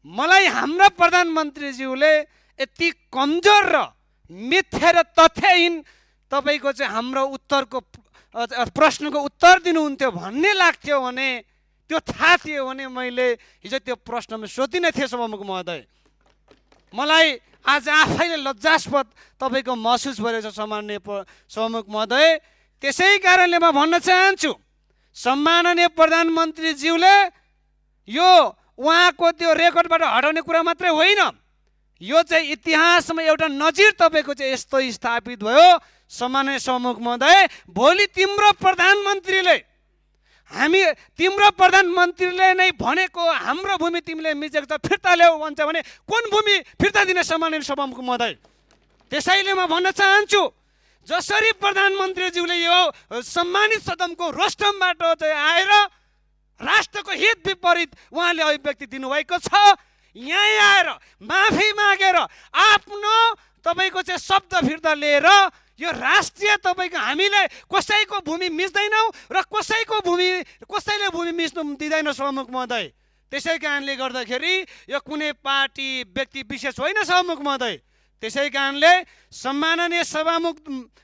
मलाई हाम्रा प्रधानमन्त्रीज्यूले यति कमजोर र मिथ्या र तथ्यहीन तपाईको चाहिँ हाम्रो उत्तरको प्रश्नको उत्तर दिनुहुन्थ्यो भन्ने लाग्थ्यो भने, त्यो थाहा थियो भने मैले हिजो त्यो प्रश्नमा सोधिनै थिएँ सभामुख महोदय। मलाई आज आफैले लज्जास्पद तपाईको महसुस भइरहेछ सम्माननीय सभामुख महोदय। त्यसै कारणले म भन्न चाहन्छु, सम्माननीय प्रधानमन्त्रीज्यूले यो उहाँको त्यो रेकर्डबाट हटाउने कुरा मात्रै होइन, यो चाहिँ इतिहासमा एउटा नजिर तपाईको चाहिँ यस्तो स्थापित भयो। सम्माननीय सभामुख महोदय, भोलि तिम्रो प्रधानमन्त्रीले तिम्रो प्रधानमन्त्रीले नै भनेको हाम्रो भूमि तिमीले मिचेको छ फिर्ता ल्याऊ भन्छ भने कुन भूमि फिर्ता दिने सम्माननीय सभामुख महोदय? त्यसैले म भन्न चाहन्छु, जसरी प्रधानमन्त्रीज्यूले यो सम्मानित सदनको रोस्टमबाट चाहिँ आएर राष्ट्रको हित विपरीत उहाँले अभिव्यक्ति दिनुभएको छ, यहीँ आएर माफी मागेर आफ्नो तपाईको चाहिँ शब्द फिर्ता लिएर यो राष्ट्रिय तपाईको हामीले कसैको भूमि मिच्दैनौँ र कसैले भूमि मिच्नु दिँदैन सभामुख महोदय। त्यसै कारणले गर्दाखेरि यो कुनै पार्टी व्यक्ति विशेष होइन सभामुख महोदय। त्यसै कारणले सम्माननीय सभामुख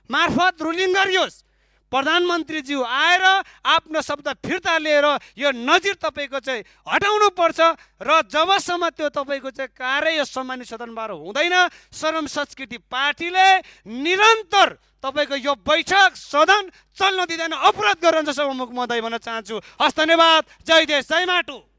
मार्फत रुलिङ गरियोस्, प्रधानमन्त्रीज्यू आएर आफ्नो शब्द फिर्ता लिएर यो नजिर तपाईको चाहिँ हटाउनु पर्छ र जबसम्म त्यो तपाईको चाहिँ कार्य यो सम्मानित सदनबाट हुँदैन, श्रम संस्कृति पार्टीले निरन्तर तपाईको यो बैठक सदन चल्न दिँदैन, अवरोध गरिरहन्छ सभामुख महोदय भन्न चाहन्छु। हस्, धन्यवाद। जय देश, जय माटो।